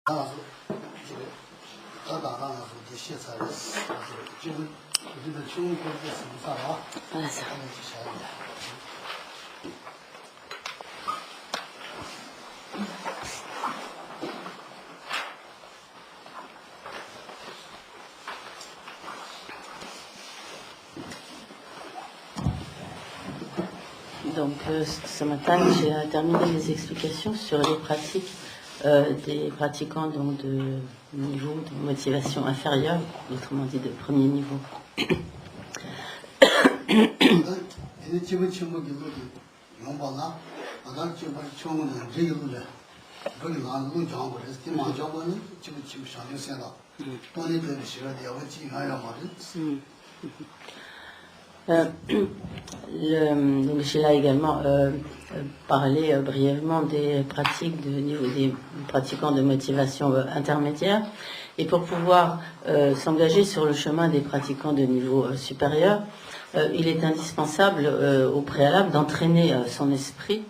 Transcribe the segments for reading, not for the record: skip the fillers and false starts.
当时这个到打仗的时候就写出来的，就是我觉得中国这什么啥啊，他们就写的。Donc ce matin, j'ai terminé les explications sur les pratiques des pratiquants donc, de niveau de motivation inférieure, autrement dit de premier niveau. Donc j'ai là également parlé brièvement des pratiques de niveau des pratiquants de motivation intermédiaire, et pour pouvoir s'engager sur le chemin des pratiquants de niveau supérieur, il est indispensable au préalable d'entraîner son esprit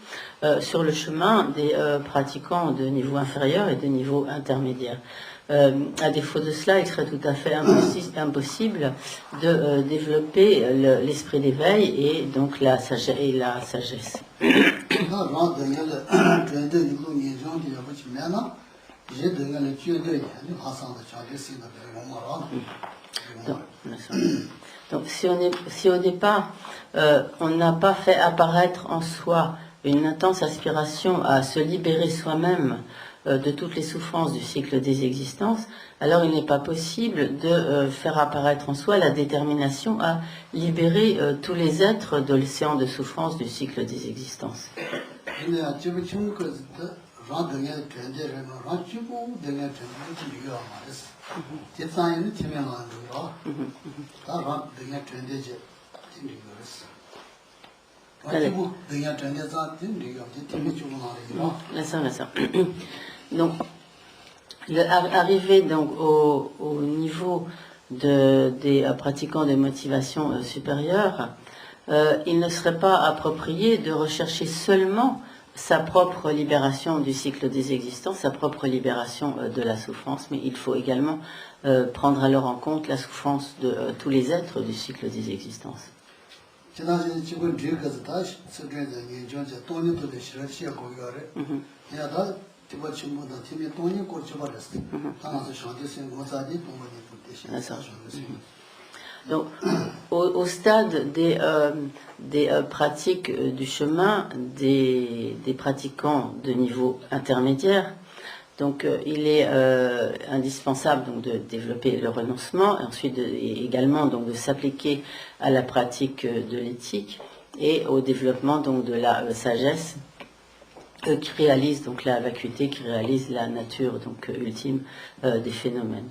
sur le chemin des pratiquants de niveau inférieur et de niveau intermédiaire. À défaut de cela, il serait tout à fait impossible de développer l'esprit d'éveil et donc la sagesse. Donc si au départ, on n'a pas fait apparaître en soi une intense aspiration à se libérer soi-même de toutes les souffrances du cycle des existences, alors il n'est pas possible de faire apparaître en soi la détermination à libérer tous les êtres de l'océan de souffrance du cycle des existences. Donc, arrivé donc au niveau des pratiquants de motivation supérieure, il ne serait pas approprié de rechercher seulement sa propre libération du cycle des existences, sa propre libération de la souffrance, mais il faut également prendre alors en compte la souffrance de tous les êtres du cycle des existences. Donc, au stade des pratiques du chemin des pratiquants de niveau intermédiaire, donc il est indispensable donc, de développer le renoncement, et ensuite et également donc, de s'appliquer à la pratique de l'éthique et au développement donc, de la sagesse qui réalise donc la vacuité, qui réalise la nature donc ultime des phénomènes.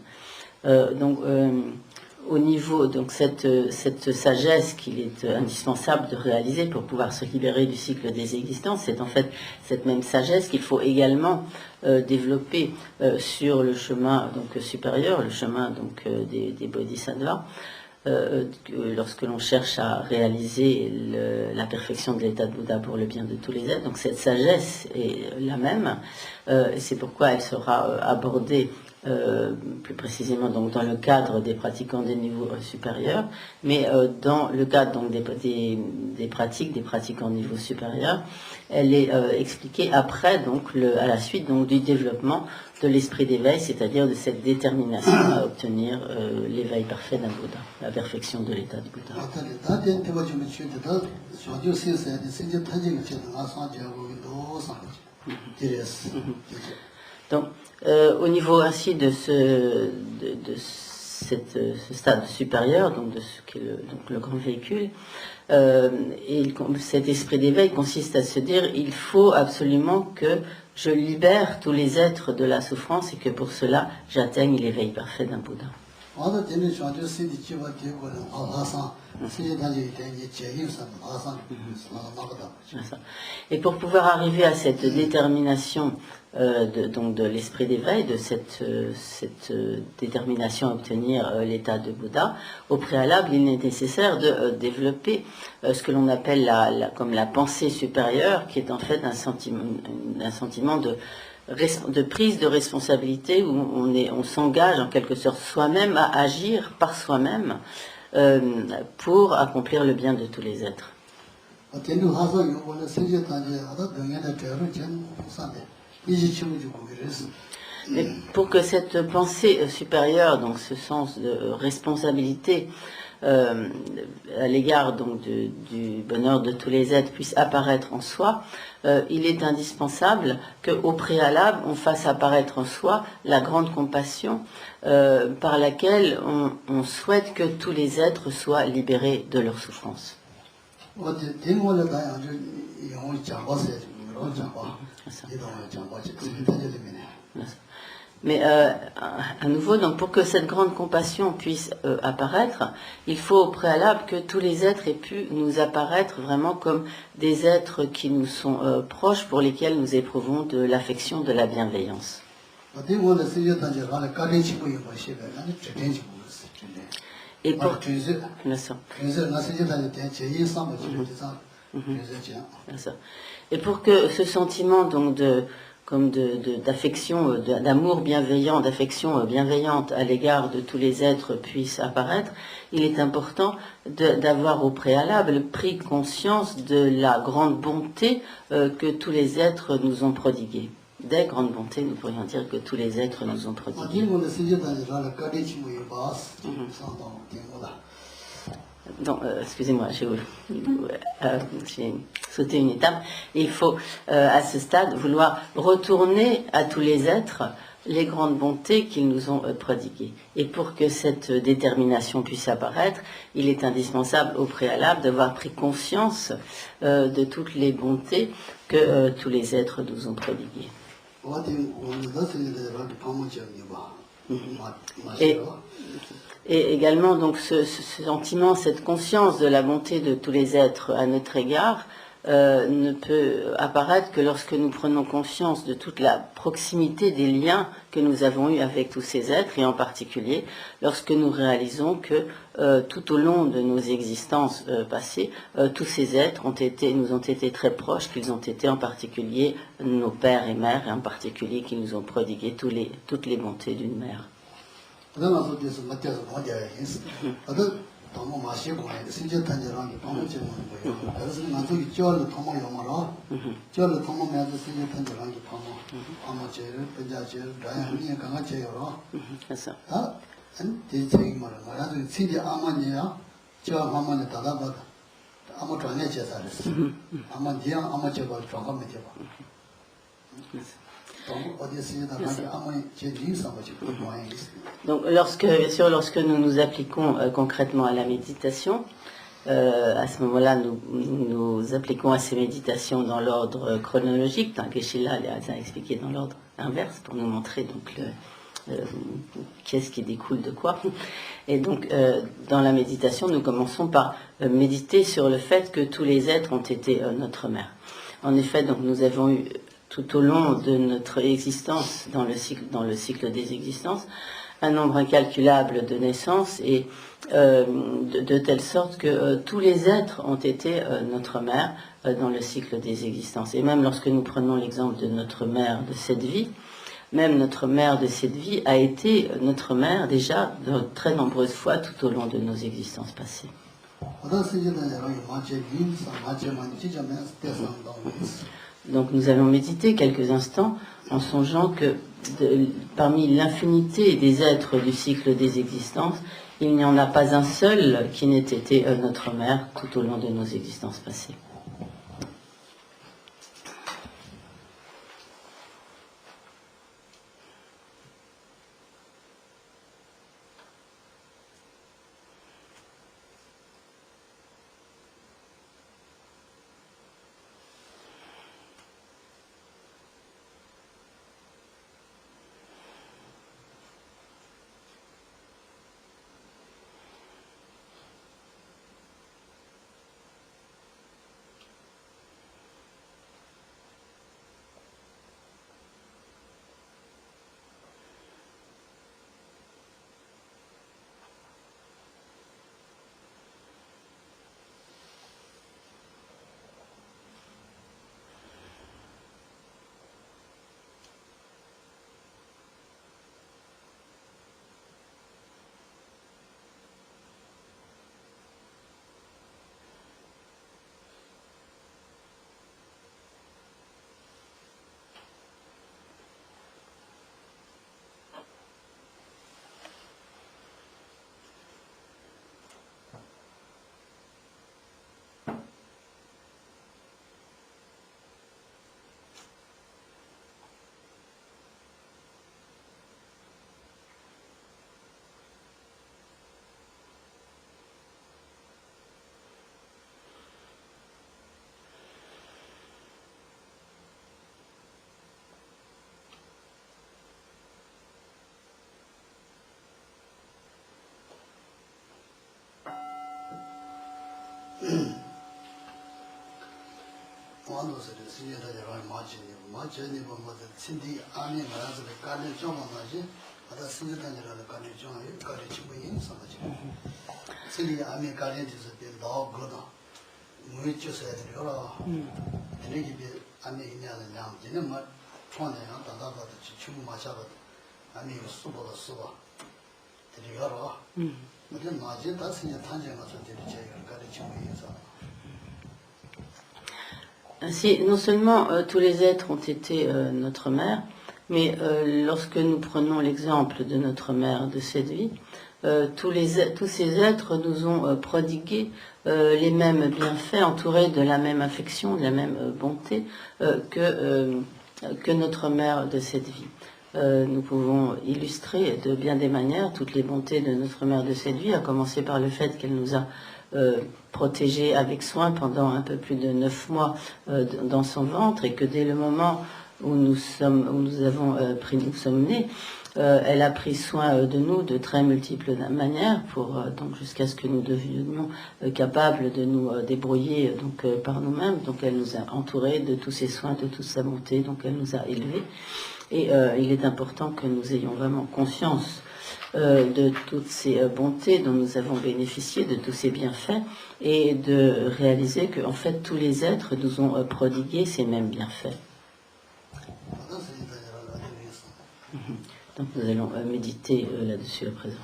Au niveau donc cette sagesse qu'il est indispensable de réaliser pour pouvoir se libérer du cycle des existences, c'est en fait cette même sagesse qu'il faut également développer sur le chemin donc supérieur, le chemin donc des bodhisattvas. Lorsque l'on cherche à réaliser la perfection de l'état de Bouddha pour le bien de tous les êtres. Donc cette sagesse est la même, c'est pourquoi elle sera abordée plus précisément donc, dans le cadre des pratiquants des niveaux supérieurs, mais dans le cadre donc, des pratiquants de niveau supérieur, elle est expliquée après, donc, à la suite donc, du développement de l'esprit d'éveil, c'est-à-dire de cette détermination à obtenir l'éveil parfait d'un Bouddha, la perfection de l'état de Bouddha. Donc, au niveau ainsi de ce stade supérieur, donc de ce qu'est le grand véhicule, cet esprit d'éveil consiste à se dire il faut absolument que je libère tous les êtres de la souffrance et que pour cela j'atteigne l'éveil parfait d'un Bouddha. Et pour pouvoir arriver à cette détermination de l'esprit d'éveil, de cette détermination à obtenir l'état de Bouddha, au préalable, il est nécessaire de développer ce que l'on appelle comme la pensée supérieure, qui est en fait un sentiment de de prise de responsabilité où on s'engage en quelque sorte soi-même à agir par soi-même pour accomplir le bien de tous les êtres. Mais pour que cette pensée supérieure, donc ce sens de responsabilité à l'égard donc du bonheur de tous les êtres puisse apparaître en soi, il est indispensable qu'au préalable on fasse apparaître en soi la grande compassion par laquelle on souhaite que tous les êtres soient libérés de leurs souffrances. Mais à nouveau, donc, pour que cette grande compassion puisse apparaître, il faut au préalable que tous les êtres aient pu nous apparaître vraiment comme des êtres qui nous sont proches, pour lesquels nous éprouvons de l'affection, de la bienveillance. Et pour... Et pour que ce sentiment donc d'affection, d'amour bienveillant, d'affection bienveillante à l'égard de tous les êtres puisse apparaître, il est important d'avoir au préalable pris conscience de la grande bonté que tous les êtres nous ont prodiguée. Des grandes bontés, nous pourrions dire que tous les êtres nous ont prodiguées. Donc, excusez-moi, j'ai sauté une étape. Il faut, à ce stade, vouloir retourner à tous les êtres les grandes bontés qu'ils nous ont prodiguées. Et pour que cette détermination puisse apparaître, il est indispensable au préalable d'avoir pris conscience de toutes les bontés que tous les êtres nous ont prodiguées. Et également, donc, ce sentiment, cette conscience de la bonté de tous les êtres à notre égard ne peut apparaître que lorsque nous prenons conscience de toute la proximité des liens que nous avons eus avec tous ces êtres, et en particulier lorsque nous réalisons que tout au long de nos existences passées, tous ces êtres nous ont été très proches, qu'ils ont été en particulier nos pères et mères, et en particulier qu'ils nous ont prodigué toutes les bontés d'une mère. Donc, bien sûr, lorsque nous nous appliquons concrètement à la méditation, à ce moment-là, nous appliquons à ces méditations dans l'ordre chronologique. Geshe-la les a expliqué dans l'ordre inverse pour nous montrer donc qu'est-ce qui découle de quoi. Et donc, dans la méditation, nous commençons par méditer sur le fait que tous les êtres ont été notre mère. En effet, donc, nous avons eu tout au long de notre existence, dans le cycle des existences, un nombre incalculable de naissances, et de telle sorte que tous les êtres ont été notre mère dans le cycle des existences. Et même lorsque nous prenons l'exemple de notre mère de cette vie, même notre mère de cette vie a été notre mère déjà de très nombreuses fois tout au long de nos existences passées. Donc nous allons méditer quelques instants en songeant que parmi l'infinité des êtres du cycle des existences, il n'y en a pas un seul qui n'ait été notre mère tout au long de nos existences passées. Quando se decide da llevar immagini come sindi anni ma se le carne già mangi ada sindi da llevar carne già e carne ci puoi insomma sindi anni carne di se per da goda muito se de ora ne gibi anni inya da nyam jine ma chone ya da da da ci chu ma cha ba anni su ba de ora 근데 맞지 다 신이 탄생한 소리를 제가 가르치고 있어서 Ainsi, non seulement tous les êtres ont été notre mère, mais lorsque nous prenons l'exemple de notre mère de cette vie, tous ces êtres nous ont prodigué les mêmes bienfaits, entourés de la même affection, de la même bonté que notre mère de cette vie. Nous pouvons illustrer de bien des manières toutes les bontés de notre mère de cette vie, à commencer par le fait qu'elle nous a protégés avec soin pendant un peu plus de 9 mois dans son ventre, et que dès le moment où nous sommes nés, elle a pris soin de nous de très multiples manières, donc jusqu'à ce que nous devenions capables de nous débrouiller par nous-mêmes. Donc elle nous a entourés de tous ses soins, de toute sa bonté, donc elle nous a élevés. Et il est important que nous ayons vraiment conscience de toutes ces bontés dont nous avons bénéficié, de tous ces bienfaits, et de réaliser que en fait tous les êtres nous ont prodigué ces mêmes bienfaits. Donc nous allons méditer là-dessus à présent.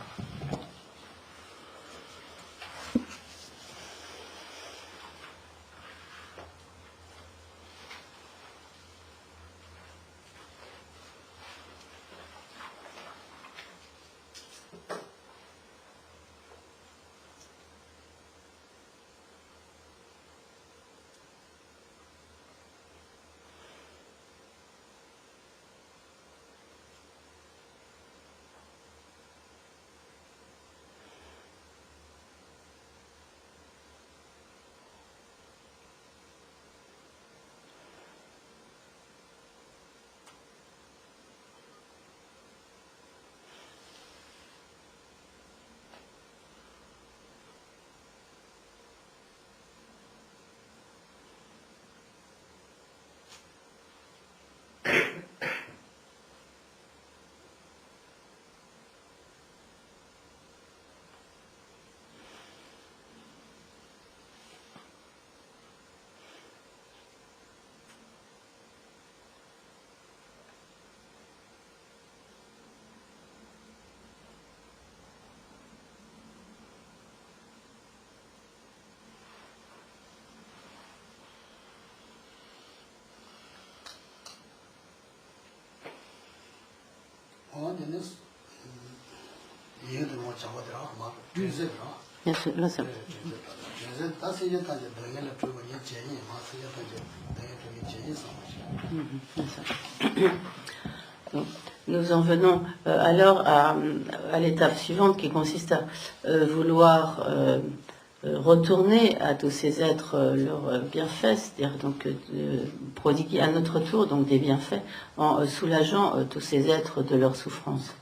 Bien sûr, là c'est Nous en venons alors à l'étape suivante qui consiste à vouloir retourner à tous ces êtres leurs bienfaits, c'est-à-dire donc prodiguer à notre tour donc des bienfaits en soulageant tous ces êtres de leurs souffrances.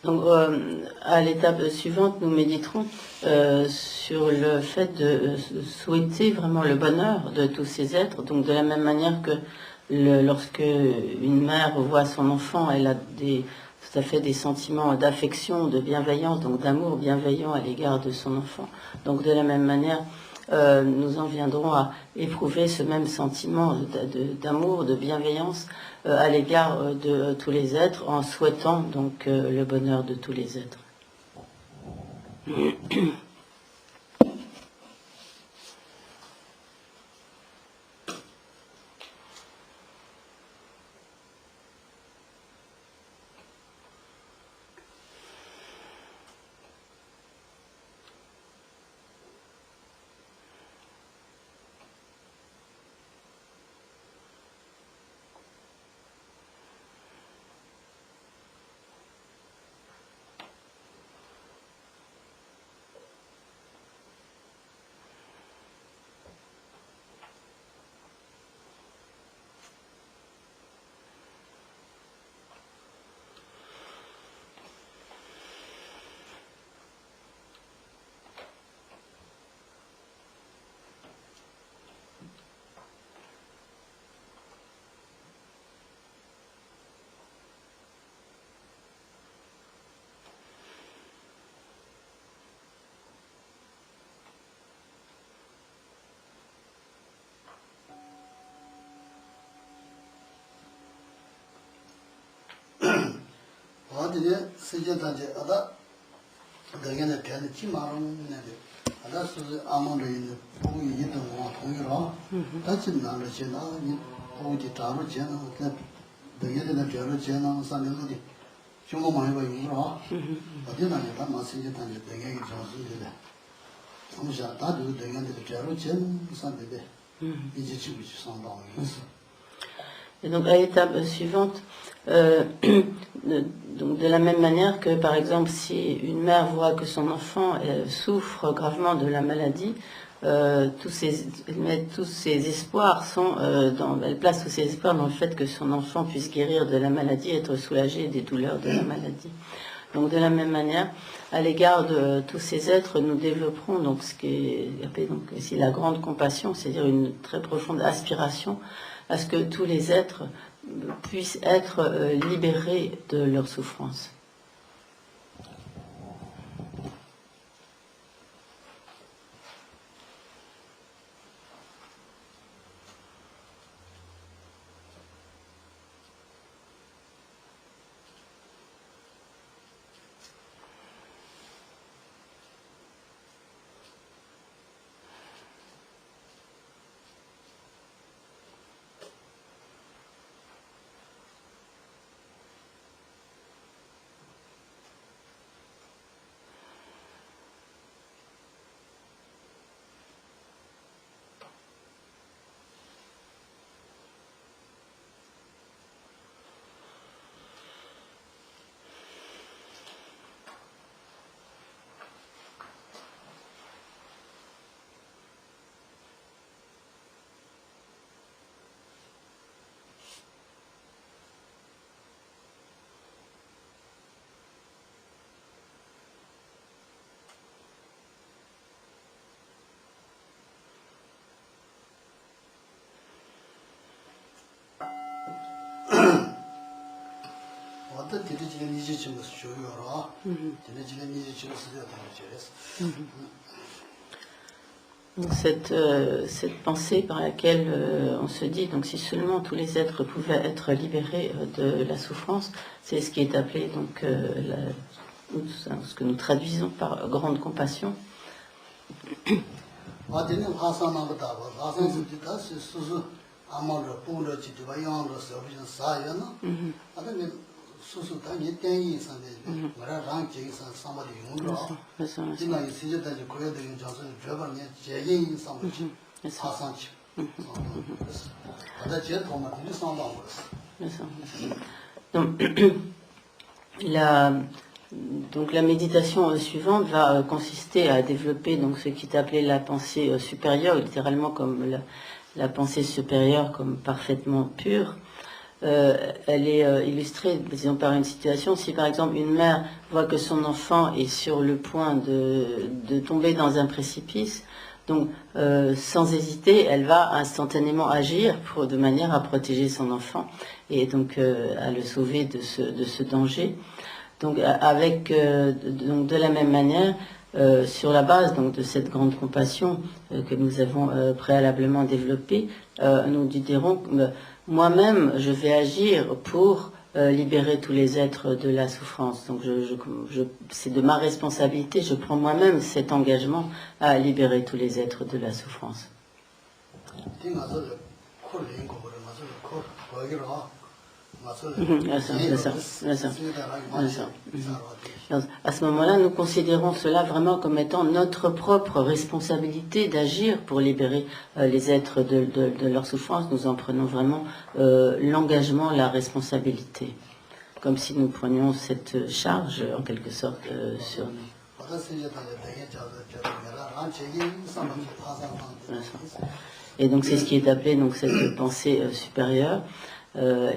Donc, à l'étape suivante, nous méditerons sur le fait de souhaiter vraiment le bonheur de tous ces êtres. Donc, de la même manière que lorsque une mère voit son enfant, elle a tout à fait des sentiments d'affection, de bienveillance, donc d'amour bienveillant à l'égard de son enfant. Donc, de la même manière, nous en viendrons à éprouver ce même sentiment d'amour, de bienveillance à l'égard de tous les êtres, en souhaitant donc le bonheur de tous les êtres. 어디에 세제단지 아다 당연히 되는 치마롱네 아다 수지 아무도 있는 보기 있던 거 통일어 같이 나를 지나 보기 다로 지나 그 당연히 저를 지나 산에서디 중국 많이 봐 이거 어디 나니까 마세제단지 당연히 저수인데 아무샤 다도 당연히 저를 지나 산데 이제 지금 상당히 Et donc, à l'étape suivante, donc de la même manière que, par exemple, si une mère voit que son enfant souffre gravement de la maladie, tous ses espoirs sont elle place tous ses espoirs dans le fait que son enfant puisse guérir de la maladie, être soulagé des douleurs de la maladie. Donc, de la même manière, à l'égard de tous ces êtres, nous développerons donc ce qui est appelé donc ici la grande compassion, c'est-à-dire une très profonde aspiration à ce que tous les êtres puissent être libérés de leur souffrance. Donc cette pensée par laquelle on se dit, donc si seulement tous les êtres pouvaient être libérés de la souffrance, c'est ce qui est appelé donc ce que nous traduisons par grande compassion. Donc la méditation suivante va consister à développer donc ce qui est appelé la pensée supérieure, littéralement comme la pensée supérieure comme parfaitement pure. elle est illustrée, disons, par une situation. Si par exemple une mère voit que son enfant est sur le point de tomber dans un précipice, donc sans hésiter, elle va instantanément agir de manière à protéger son enfant et donc à le sauver de ce danger. Donc donc de la même manière, sur la base donc de cette grande compassion que nous avons préalablement développée, nous dirons moi-même, je vais agir pour libérer tous les êtres de la souffrance. Donc, c'est de ma responsabilité, je prends moi-même cet engagement à libérer tous les êtres de la souffrance. À ce moment-là, nous considérons cela vraiment comme étant notre propre responsabilité d'agir pour libérer les êtres de leur souffrance. Nous en prenons vraiment l'engagement, la responsabilité, comme si nous prenions cette charge en quelque sorte sur nous. Et donc c'est ce qui est appelé donc cette pensée supérieure.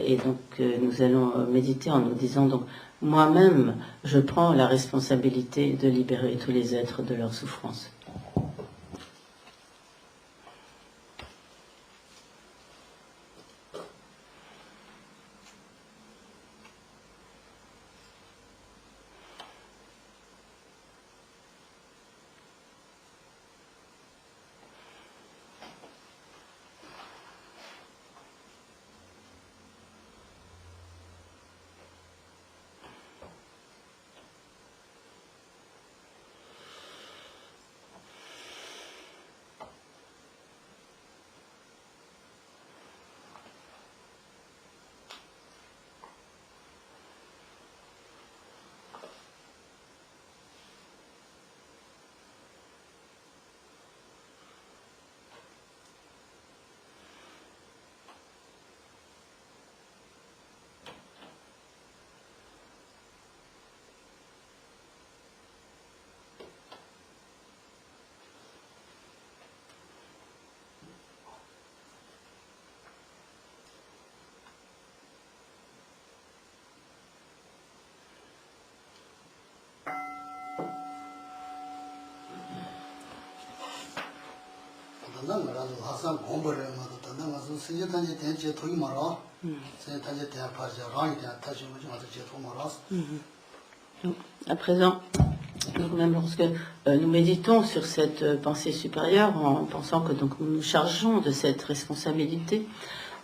Et donc nous allons méditer en nous disant donc moi-même je prends la responsabilité de libérer tous les êtres de leur souffrance. À présent, donc même lorsque nous méditons sur cette pensée supérieure, en pensant que donc nous nous chargeons de cette responsabilité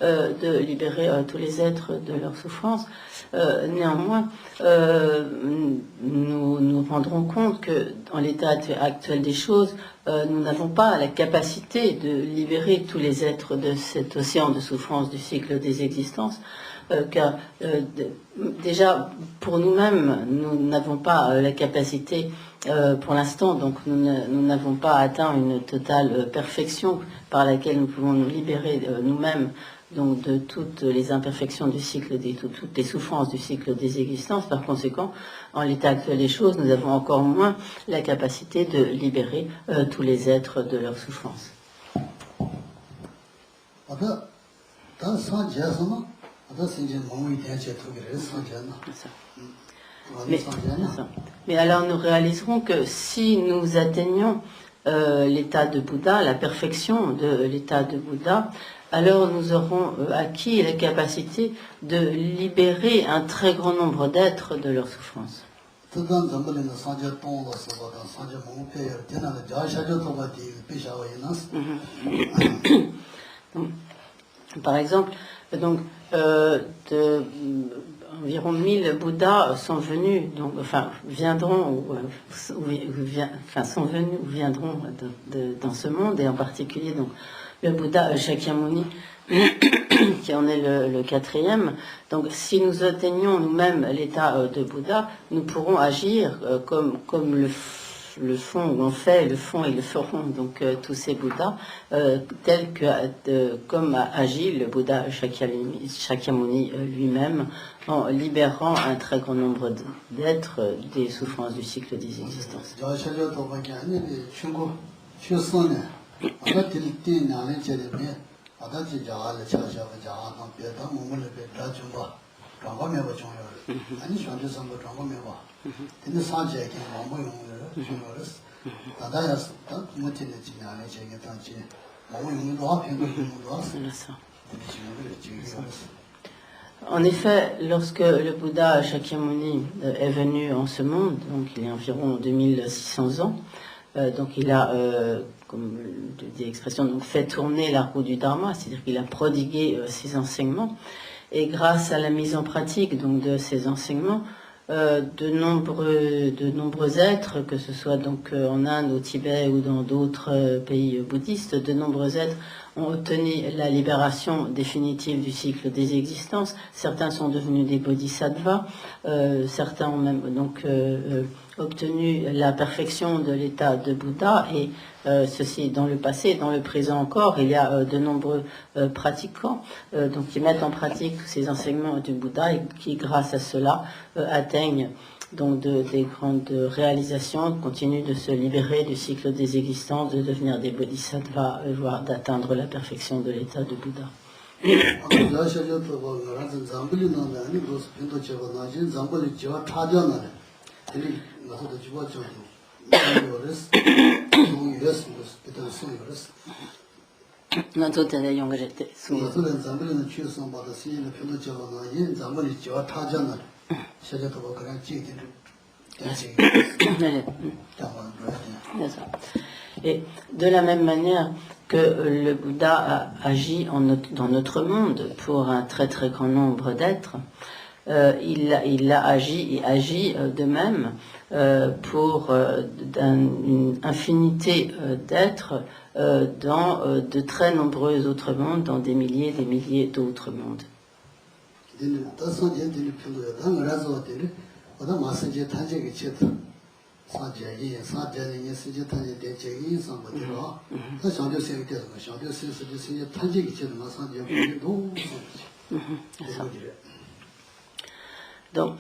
de libérer tous les êtres de leur souffrance, néanmoins, nous nous rendrons compte que dans l'état actuel des choses, nous n'avons pas la capacité de libérer tous les êtres de cet océan de souffrance du cycle des existences, car déjà pour nous-mêmes, nous n'avons pas la capacité pour l'instant, donc nous n'avons pas atteint une totale perfection par laquelle nous pouvons nous libérer nous-mêmes donc de toutes les imperfections du cycle, toutes les souffrances du cycle des existences. Par conséquent, en l'état actuel des choses, nous avons encore moins la capacité de libérer tous les êtres de leur souffrance. Mais alors nous réaliserons que si nous atteignons l'état de Bouddha, la perfection de l'état de Bouddha, alors nous aurons acquis la capacité de libérer un très grand nombre d'êtres de leur souffrance. Par exemple, donc, environ 1000 Bouddhas sont venus, donc, enfin, viendront, sont venus ou viendront dans ce monde, et en particulier donc, le Bouddha Shakyamuni, qui en est le quatrième. Donc, si nous atteignons nous-mêmes l'état de Bouddha, nous pourrons agir comme le font, ou en fait, le font et le feront donc tous ces Bouddhas, tels que comme a agi le Bouddha Shakyamuni lui-même, en libérant un très grand nombre d'êtres des souffrances du cycle des existences. 아다지 자알 차샤가 자아나 배다 몸을 배다 좀봐 장고면 봐 좀. 아니 현재 선거 장고면 봐. 근데 사제에 뭐 용을 중요를 다다야서 못지는 지나네 제게 단지 뭐 용도 앞에 용도 왔어. En effet, lorsque le Bouddha Shakyamuni est venu en ce monde, donc il y a environ 2600 ans, donc il a, comme dit l'expression, donc fait tourner la roue du Dharma, c'est-à-dire qu'il a prodigué ses enseignements, et grâce à la mise en pratique donc de ces enseignements, de nombreux êtres, que ce soit donc en Inde, au Tibet ou dans d'autres pays bouddhistes, de nombreux êtres ont obtenu la libération définitive du cycle des existences. Certains sont devenus des bodhisattvas, certains ont même donc obtenu la perfection de l'état de Bouddha, et ceci dans le passé, dans le présent encore, il y a de nombreux pratiquants donc qui mettent en pratique tous ces enseignements du Bouddha et qui, grâce à cela, atteignent donc des grandes réalisations, continuent de se libérer du cycle des existences, de devenir des bodhisattvas, voire d'atteindre la perfection de l'état de Bouddha. Et de la même manière que le Bouddha a agi dans notre monde pour un très très grand nombre d'êtres, il a agi et agit de même pour une infinité d'êtres dans de très nombreux autres mondes, dans des milliers d'autres mondes. Donc,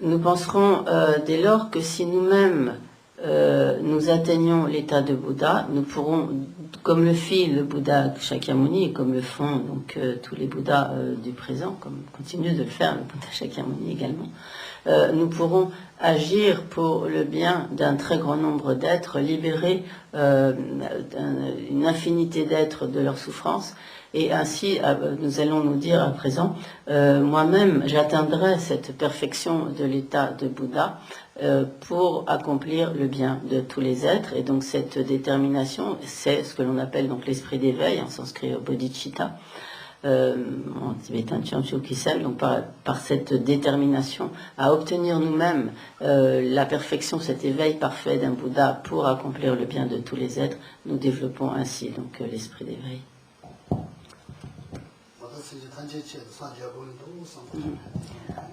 nous penserons dès lors que si nous-mêmes nous atteignons l'état de Bouddha, nous pourrons, comme le fit le Bouddha Shakyamuni, et comme le font donc tous les Bouddhas du présent, comme continue de le faire le Bouddha Shakyamuni également, nous pourrons agir pour le bien d'un très grand nombre d'êtres, libérer une infinité d'êtres de leurs souffrances. Et ainsi, nous allons nous dire à présent, moi-même, j'atteindrai cette perfection de l'état de Bouddha pour accomplir le bien de tous les êtres. Et donc cette détermination, c'est ce que l'on appelle donc l'esprit d'éveil, en sanskrit bodhicitta, en tibétain Chamchukisel, donc par cette détermination à obtenir nous-mêmes la perfection, cet éveil parfait d'un Bouddha pour accomplir le bien de tous les êtres, nous développons ainsi donc l'esprit d'éveil.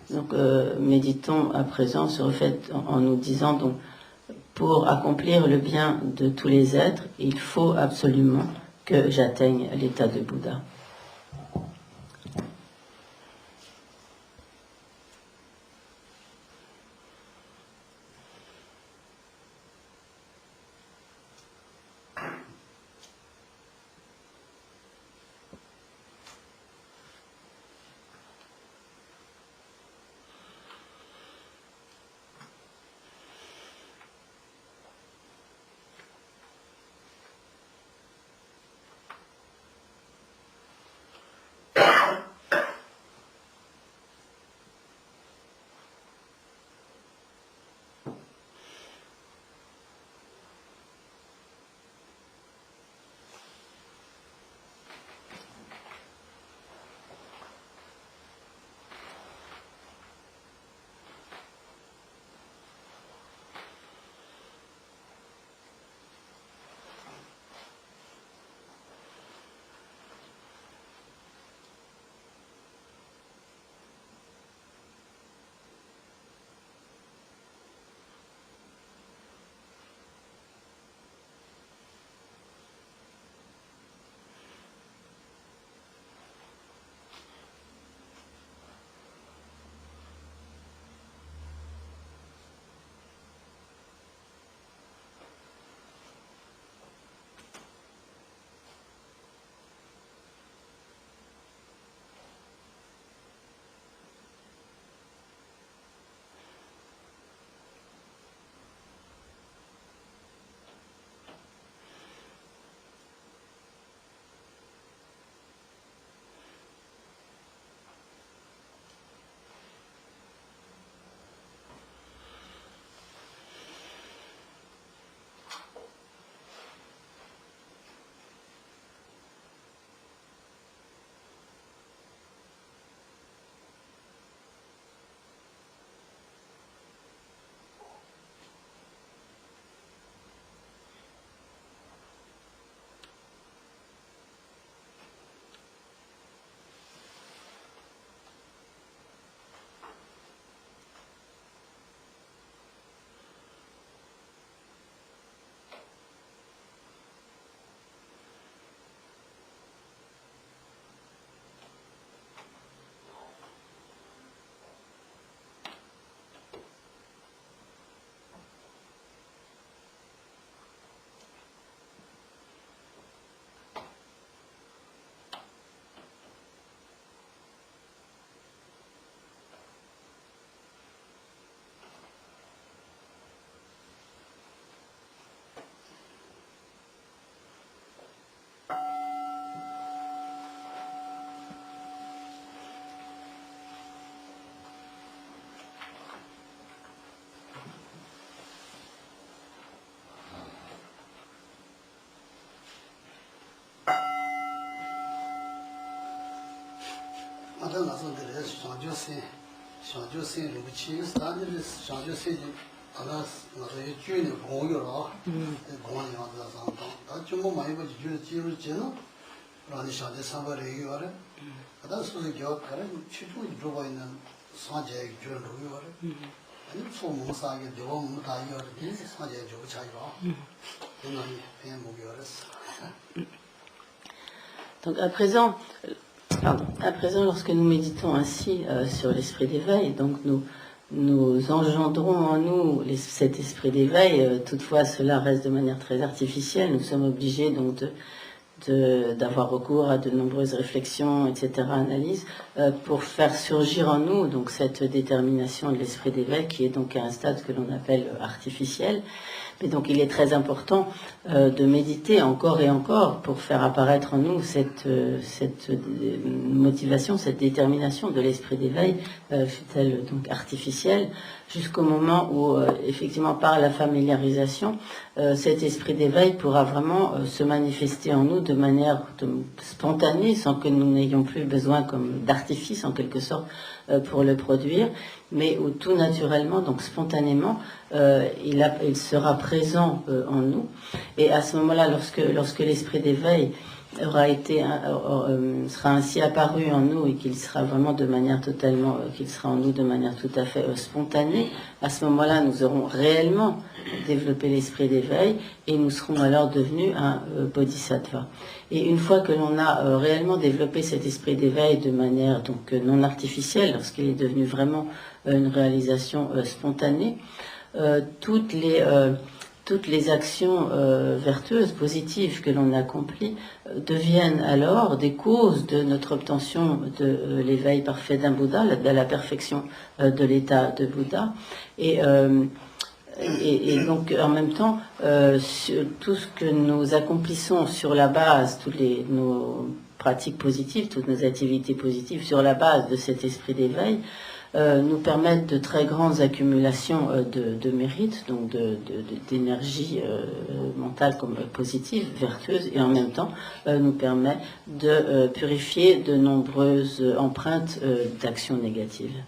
Donc méditons à présent sur le fait en nous disant donc pour accomplir le bien de tous les êtres, il faut absolument que j'atteigne l'état de Bouddha. Madame la Sondre, change aussi le petit, c'est-à-dire change aussi alors notre étude bon yo là, bon yo dans un temps. Tu m'as même dit tu non, là les change ça va les yo là. Alors ce que yo quand tu tu vois une change je le yo là. 아니 소문사게 되고 뭐 다이어 이제 사제 저 차이로 이놈이 그냥 목이 어렸어. Donc à présent, lorsque nous méditons ainsi sur l'esprit d'éveil, donc nous engendrons en nous cet esprit d'éveil. Toutefois, cela reste de manière très artificielle. Nous sommes obligés donc d'avoir recours à de nombreuses réflexions, etc., analyses, pour faire surgir en nous donc cette détermination de l'esprit d'éveil qui est donc à un stade que l'on appelle artificiel. Mais donc il est très important de méditer encore et encore pour faire apparaître en nous cette motivation, cette détermination de l'esprit d'éveil, fut-elle donc artificielle, jusqu'au moment où effectivement par la familiarisation, cet esprit d'éveil pourra vraiment se manifester en nous de manière spontanée, sans que nous n'ayons plus besoin comme d'artifice en quelque sorte pour le produire, mais où tout naturellement, donc spontanément, il sera présent en nous. Et à ce moment-là, lorsque l'esprit d'éveil sera ainsi apparu en nous et qu'il sera vraiment qu'il sera en nous de manière tout à fait spontanée, à ce moment-là, nous aurons réellement développé l'esprit d'éveil et nous serons alors devenus un bodhisattva. Et une fois que l'on a réellement développé cet esprit d'éveil de manière donc non artificielle, lorsqu'il est devenu vraiment une réalisation spontanée, toutes les actions vertueuses, positives que l'on accomplit deviennent alors des causes de notre obtention de l'éveil parfait d'un Bouddha, de la perfection de l'état de Bouddha. Et donc en même temps, tout ce que nous accomplissons sur la base, nos pratiques positives, toutes nos activités positives sur la base de cet esprit d'éveil, nous permettent de très grandes accumulations de mérites, donc d'énergie mentale comme positive, vertueuse, et en même temps nous permet de purifier de nombreuses empreintes d'actions négatives.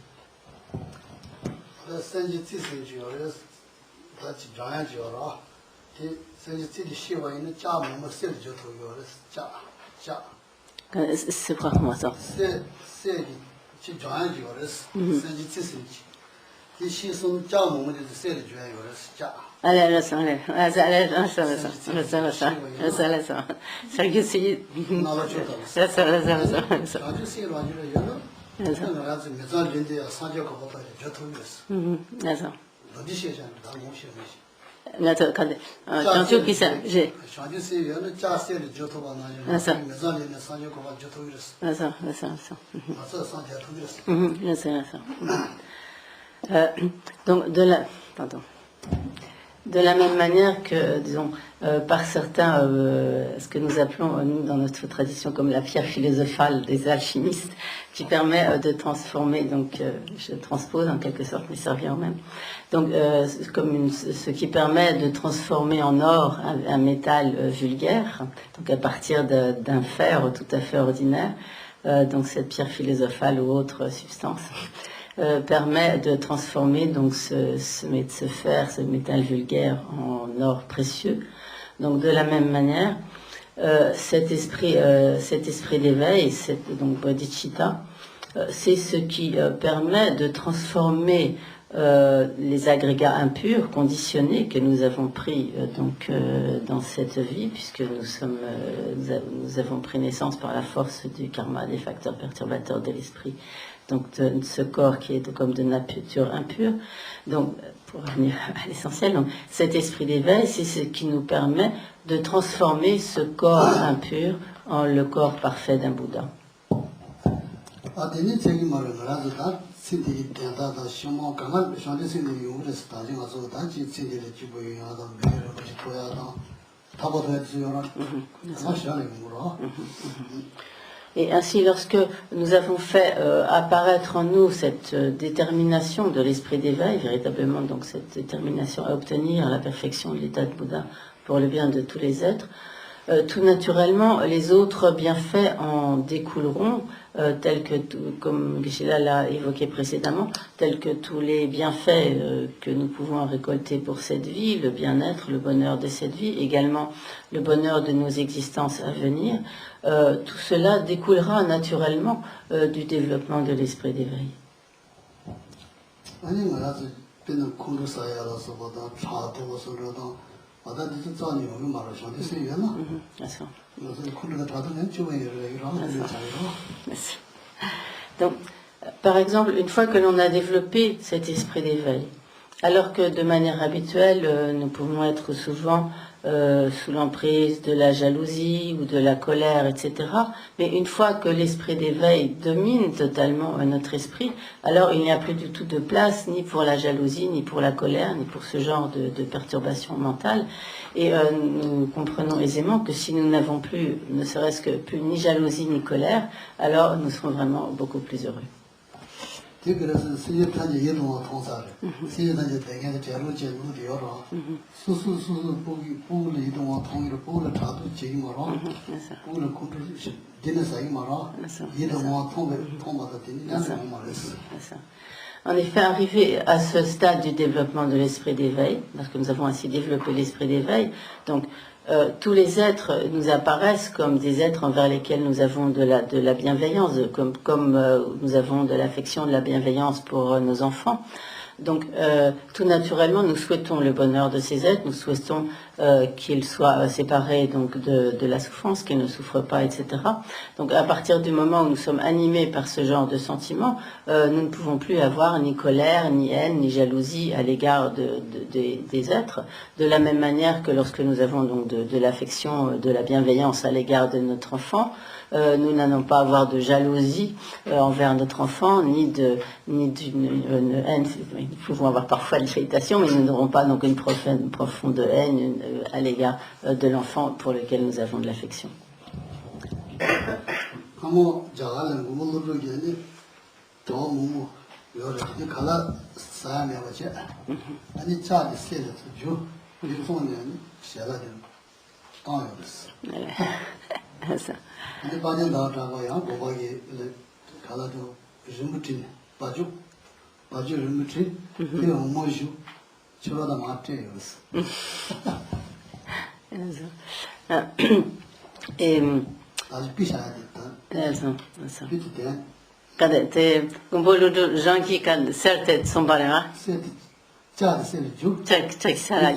C'est quoi comment ça? 지 좋아하는 줄 알았어. 생지 찌스지. 이 시선 짜 먹는 데 세를 줘야 알았어. 짜. 알았어. 저기 씨. 알았어. 아주 세로 아니라 여러. 그래서 가서 몇살 된데 사저가 보다 저통이었어. 알았어. 어디 시에잖아. 다 못시는 나도 근데 정주 기사 제 아주 세요는 짜 세를 저통가 나죠. 몇살 된데 사저가 보다 저통이었어. 알았어. 맞아 사저 통이었어. Donc de la même manière que, disons, par certains, ce que nous appelons, nous, dans notre tradition, comme la pierre philosophale des alchimistes, qui permet de transformer, donc, je transpose en quelque sorte, mais ça revient au même, donc, ce qui permet de transformer en or un métal vulgaire, donc à partir d'un fer tout à fait ordinaire, donc cette pierre philosophale ou autre substance, permet de transformer donc ce fer, ce métal vulgaire en or précieux. Donc de la même manière, cet esprit d'éveil, donc bodhicitta, c'est ce qui permet de transformer les agrégats impurs, conditionnés que nous avons pris dans cette vie, puisque nous avons pris naissance par la force du karma, des facteurs perturbateurs de l'esprit. Donc de ce corps qui est comme de nature impure. Donc, pour revenir à l'essentiel, donc cet esprit d'éveil, c'est ce qui nous permet de transformer ce corps impur en le corps parfait d'un Bouddha. Et ainsi, lorsque nous avons fait apparaître en nous cette détermination de l'esprit d'éveil, véritablement donc cette détermination à obtenir la perfection de l'état de Bouddha pour le bien de tous les êtres, tout naturellement, les autres bienfaits en découleront, tels que, comme Gisela l'a évoqué précédemment, tels que tous les bienfaits que nous pouvons récolter pour cette vie, le bien-être, le bonheur de cette vie, également le bonheur de nos existences à venir, tout cela découlera naturellement du développement de l'esprit d'éveil. Donc, par exemple, une fois que l'on a développé cet esprit d'éveil, alors que de manière habituelle, nous pouvons être souvent sous l'emprise de la jalousie ou de la colère, etc. Mais une fois que l'esprit d'éveil domine totalement notre esprit, alors il n'y a plus du tout de place ni pour la jalousie, ni pour la colère, ni pour ce genre de perturbation mentale. Et nous comprenons aisément que si nous n'avons plus, ne serait-ce que plus ni jalousie ni colère, alors nous serons vraiment beaucoup plus heureux. En effet, arrivé à ce stade du développement de l'esprit d'éveil, parce que nous avons ainsi développé l'esprit d'éveil, donc tous les êtres nous apparaissent comme des êtres envers lesquels nous avons de la bienveillance, comme nous avons de l'affection, de la bienveillance pour nos enfants. Donc, tout naturellement, nous souhaitons le bonheur de ces êtres, nous souhaitons qu'ils soient séparés donc de la souffrance, qu'ils ne souffrent pas, etc. Donc, à partir du moment où nous sommes animés par ce genre de sentiments, nous ne pouvons plus avoir ni colère, ni haine, ni jalousie à l'égard des êtres, de la même manière que lorsque nous avons donc de l'affection, de la bienveillance à l'égard de notre enfant, nous n'allons pas avoir de jalousie envers notre enfant, ni d'une haine. Nous pouvons avoir parfois de l'irritation, mais nous n'aurons pas donc une profonde haine à l'égard de l'enfant pour lequel nous avons de l'affection. Ça. Et quand tu es gens qui quand certaines sont pas là, check ça là.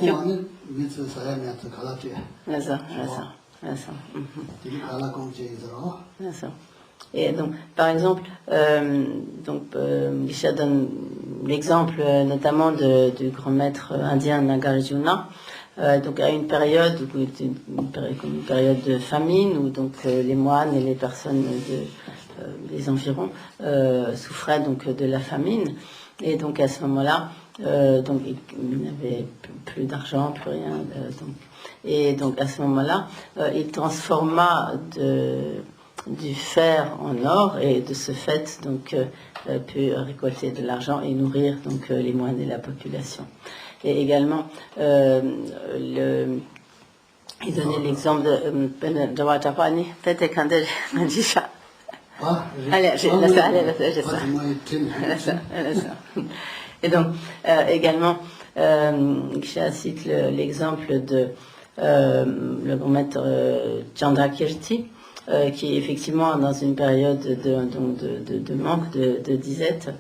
Et donc, par exemple, Lisha donne l'exemple notamment du grand maître indien Nagarjuna. Donc à une période de famine où donc les moines et les personnes des environs souffraient donc de la famine, et donc à ce moment-là donc il n'avait plus d'argent, plus rien, et donc à ce moment-là il transforma du fer en or, et de ce fait donc pu récolter de l'argent et nourrir donc les moines et la population. Et également, il donnait l'exemple de Jawatapani, peut-être quand dit ça. Allez, et donc, également, je cite l'exemple de le grand maître Chandrakirti, qui effectivement, dans une période de manque de disette,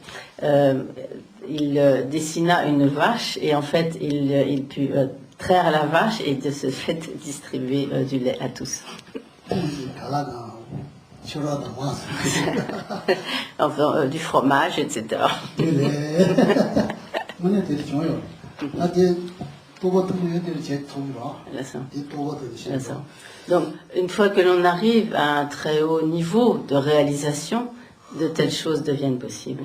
il dessina une vache, et en fait il put traire la vache et de ce fait distribuer du lait à tous. Enfin, du fromage, etc. Donc, une fois que l'on arrive à un très haut niveau de réalisation, de telles choses deviennent possibles.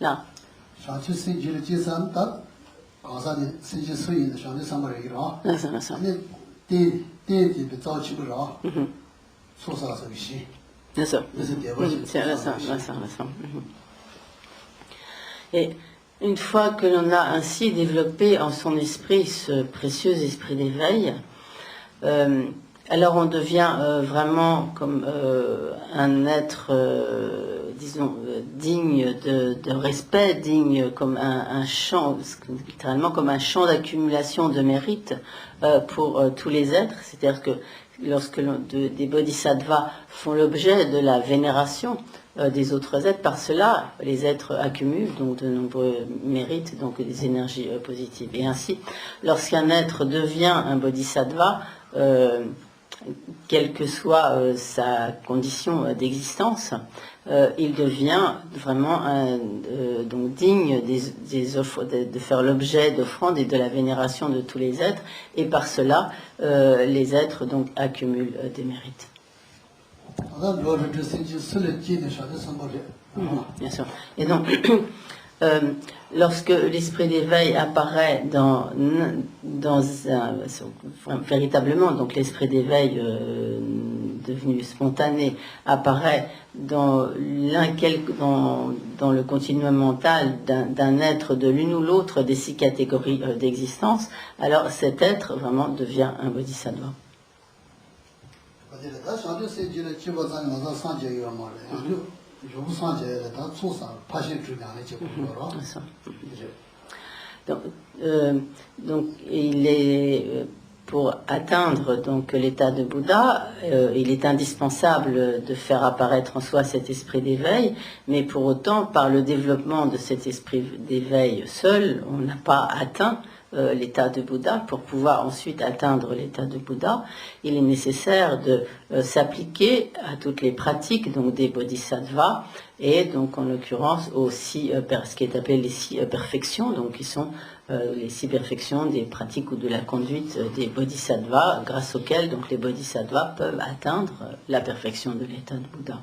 Là, 샹치 신지를 지산다 가사는 신지 수인 샹치 삼바리라 아니 띠띠 비자치부라 소사서시 Et une fois que l'on a ainsi développé en son esprit ce précieux esprit d'éveil, alors on devient vraiment comme un être, disons, digne de respect, digne comme un champ, littéralement comme un champ d'accumulation de mérite pour tous les êtres. C'est-à-dire que lorsque des bodhisattvas font l'objet de la vénération des autres êtres, par cela, les êtres accumulent donc de nombreux mérites, donc des énergies positives. Et ainsi, lorsqu'un être devient un bodhisattva, quelle que soit sa condition d'existence, il devient vraiment donc digne des offres, de faire l'objet d'offrandes et de la vénération de tous les êtres, et par cela, les êtres donc accumulent des mérites. Bien sûr. Et donc, lorsque l'esprit d'éveil apparaît véritablement, donc l'esprit d'éveil devenu spontané apparaît dans le continuum mental d'un être de l'une ou l'autre des 6 catégories d'existence, alors cet être vraiment devient un bodhisattva. Donc il est pour atteindre donc l'état de Bouddha, il est indispensable de faire apparaître en soi cet esprit d'éveil, mais pour autant, par le développement de cet esprit d'éveil seul, on n'a pas atteint l'état de Bouddha. Pour pouvoir ensuite atteindre l'état de Bouddha, il est nécessaire de s'appliquer à toutes les pratiques donc des bodhisattvas, et donc en l'occurrence aussi ce qui est appelé les 6 perfections, donc qui sont les 6 perfections des pratiques ou de la conduite des bodhisattvas, grâce auxquelles donc les bodhisattvas peuvent atteindre la perfection de l'état de Bouddha.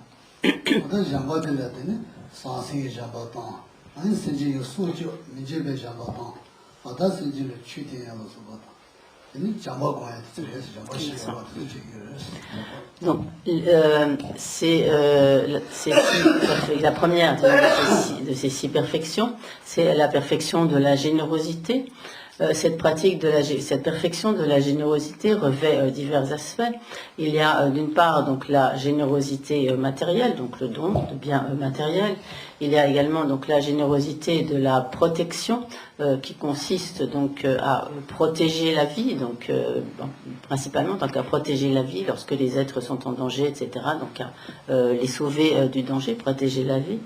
Donc, c'est la première de ces 6 perfections, c'est la perfection de la générosité. Cette perfection de la générosité revêt divers aspects. Il y a d'une part donc la générosité matérielle, donc le don de biens matériels. Il y a également donc la générosité de la protection qui consiste donc à protéger la vie, donc principalement donc à protéger la vie lorsque les êtres sont en danger, etc. Donc à les sauver du danger, protéger la vie.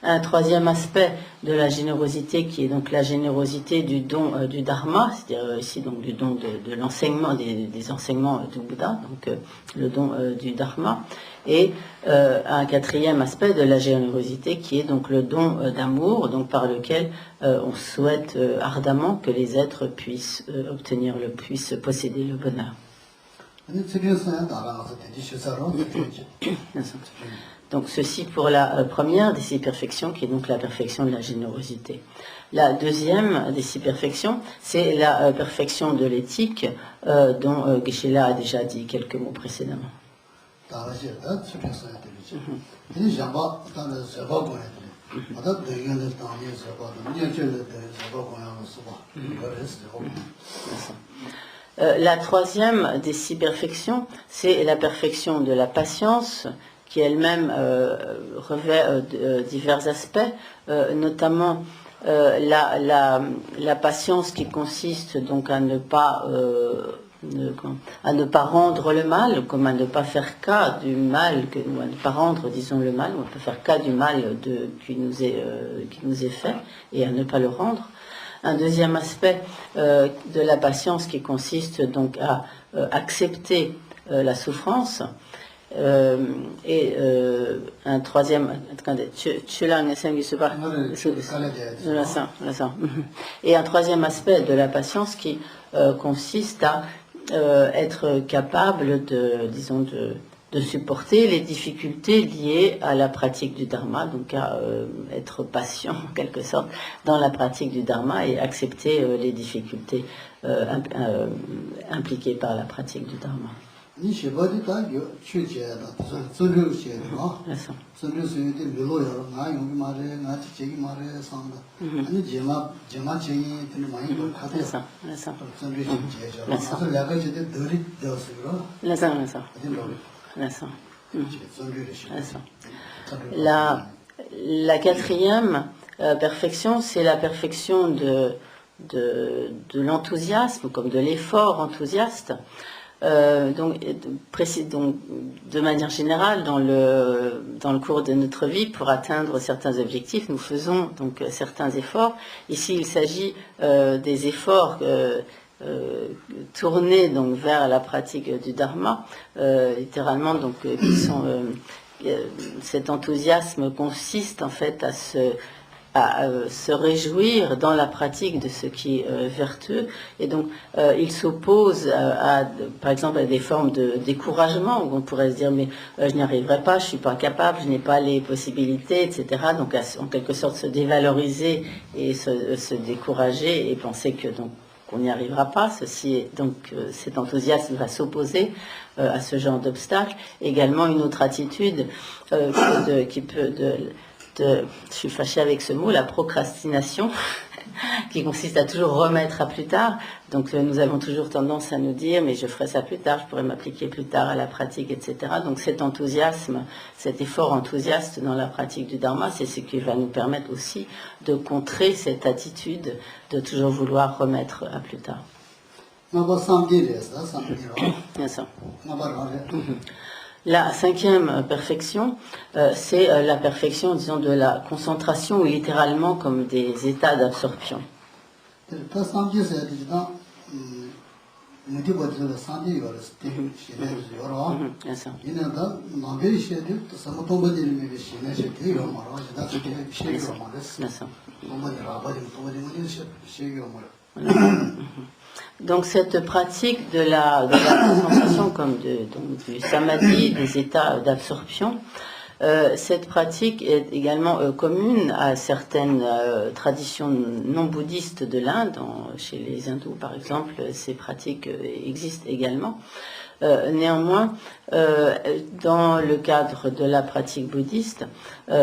Un troisième aspect de la générosité qui est donc la générosité du don du Dharma, c'est-à-dire ici donc du don de l'enseignement, des enseignements du Bouddha, donc le don du Dharma, et un quatrième aspect de la générosité qui est donc le don d'amour, donc par lequel on souhaite ardemment que les êtres puissent puissent posséder le bonheur. Donc ceci pour la première des 6 perfections, qui est donc la perfection de la générosité. La deuxième des 6 perfections, c'est la perfection de l'éthique, dont Geshe-la a déjà dit quelques mots précédemment. La troisième des 6 perfections, c'est la perfection de la patience, qui elle-même revêt divers aspects, notamment la patience qui consiste donc à ne pas rendre le mal, comme à ne pas faire cas du mal, ou à ne pas rendre, disons, le mal, ou à ne pas faire cas du mal qui nous est fait, et à ne pas le rendre. Un deuxième aspect de la patience qui consiste donc à accepter la souffrance, et un troisième, et un troisième aspect de la patience qui consiste à être capable de supporter les difficultés liées à la pratique du dharma, donc à être patient en quelque sorte dans la pratique du dharma et accepter les difficultés impliquées par la pratique du dharma. La quatrième perfection, c'est la perfection de l'enthousiasme, comme de l'effort enthousiaste. Donc, de manière générale, dans le cours de notre vie, pour atteindre certains objectifs, nous faisons donc certains efforts. Ici, il s'agit des efforts tournés donc vers la pratique du dharma, littéralement, donc qui sont cet enthousiasme consiste en fait à se réjouir dans la pratique de ce qui est vertueux. Et donc, il s'oppose par exemple, à des formes de découragement, où on pourrait se dire, mais je n'y arriverai pas, je ne suis pas capable, je n'ai pas les possibilités, etc. Donc, en quelque sorte, se dévaloriser et se décourager et penser que qu'on n'y arrivera pas. Cet enthousiasme va s'opposer à ce genre d'obstacle. Également, une autre attitude je suis fâchée avec ce mot, la procrastination, qui consiste à toujours remettre à plus tard. Donc nous avons toujours tendance à nous dire, mais je ferai ça plus tard, je pourrai m'appliquer plus tard à la pratique, etc. Donc cet enthousiasme, cet effort enthousiaste dans la pratique du dharma, c'est ce qui va nous permettre aussi de contrer cette attitude de toujours vouloir remettre à plus tard. La cinquième perfection, c'est la perfection, disons, de la concentration, ou littéralement comme des états d'absorption. Donc cette pratique de la concentration comme du samadhi, des états d'absorption, cette pratique est également commune à certaines traditions non bouddhistes de l'Inde. Chez les hindous, par exemple, ces pratiques existent également. Néanmoins, dans le cadre de la pratique bouddhiste,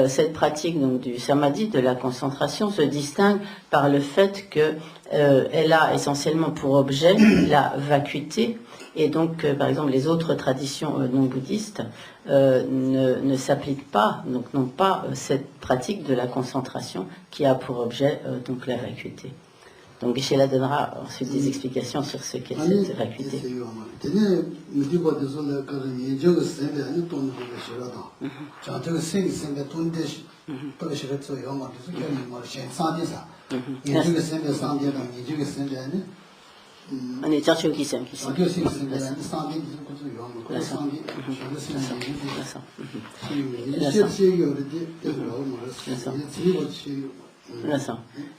cette pratique donc, du samadhi, de la concentration, se distingue par le fait qu'elle a essentiellement pour objet la vacuité, et donc, par exemple, les autres traditions non bouddhistes ne s'appliquent pas, donc n'ont pas cette pratique de la concentration qui a pour objet donc la vacuité. Donc Geshe-la donnera ensuite des explications sur ce qu'est cette vacuité.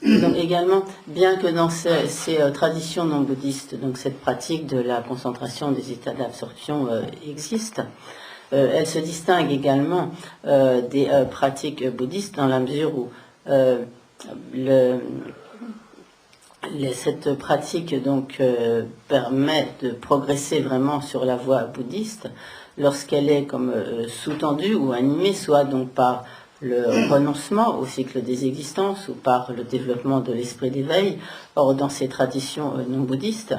Donc également, bien que dans ces traditions non bouddhistes, donc cette pratique de la concentration des états d'absorption existe, elle se distingue également des pratiques bouddhistes dans la mesure où cette pratique donc permet de progresser vraiment sur la voie bouddhiste lorsqu'elle est comme sous-tendue ou animée, soit donc par le renoncement au cycle des existences ou par le développement de l'esprit d'éveil. Or, dans ces traditions non bouddhistes,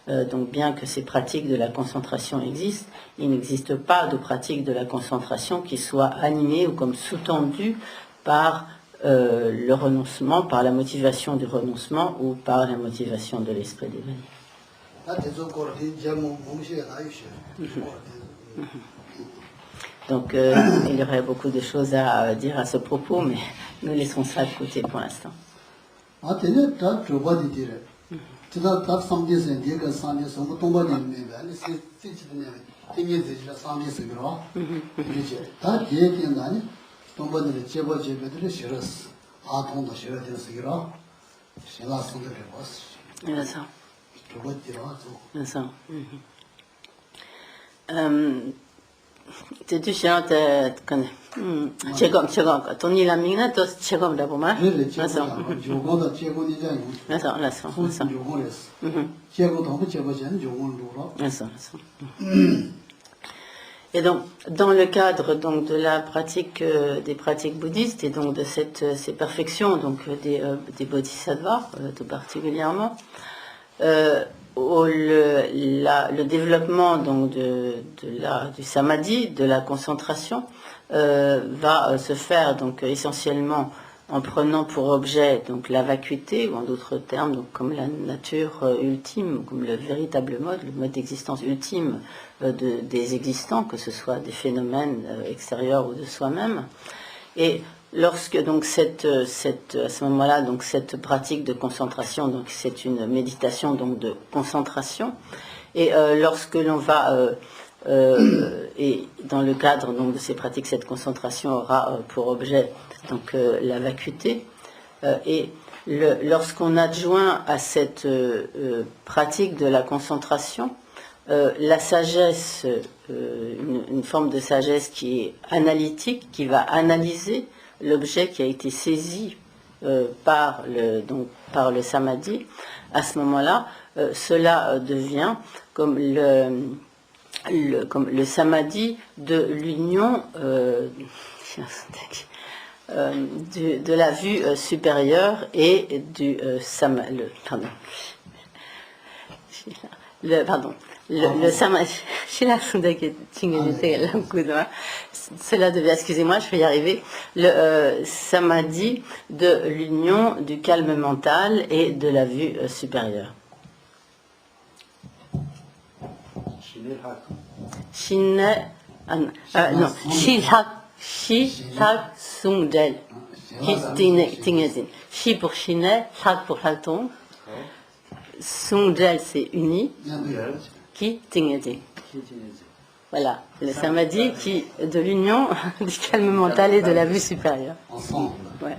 donc bien que ces pratiques de la concentration existent, il n'existe pas de pratique de la concentration qui soit animée ou comme sous-tendue par le renoncement, par la motivation du renoncement ou par la motivation de l'esprit d'éveil. Donc, il y aurait beaucoup de choses à dire à ce propos, mais nous laissons ça de côté pour l'instant. tu connais. Tony la mina, toi, Tchegom là pour moi. 요거도 제고니잖아요. Laissons. 요거랬어. 제고도 제고전 요거로. Et donc, dans le cadre donc de la pratique des pratiques bouddhistes et donc de ces perfections donc des bodhisattvas tout particulièrement, le développement donc du samadhi, de la concentration, va se faire donc essentiellement en prenant pour objet donc la vacuité, ou en d'autres termes donc comme la nature ultime, comme le véritable mode, le mode d'existence ultime des existants, que ce soit des phénomènes extérieurs ou de soi-même. Et lorsque donc à ce moment-là donc cette pratique de concentration, donc c'est une méditation donc de concentration, et lorsque l'on va et dans le cadre donc de ces pratiques, cette concentration aura pour objet donc la vacuité, et lorsqu'on adjoint à cette pratique de la concentration la sagesse, une forme de sagesse qui est analytique, qui va analyser l'objet qui a été saisi par le samadhi, à ce moment-là, cela devient comme le samadhi de l'union de la vue supérieure et du le samadhi. Cela devient, excusez-moi, je vais y arriver, le samadhi de l'union du calme mental et de la vue supérieure. Shilhak Sungdel. Shi pour Shine, Hak pour Haltong. Sungdel c'est uni. Qui Tingedi. Voilà, le samadhi de l'union du calme mental et de la vue supérieure. Ensemble. Ouais.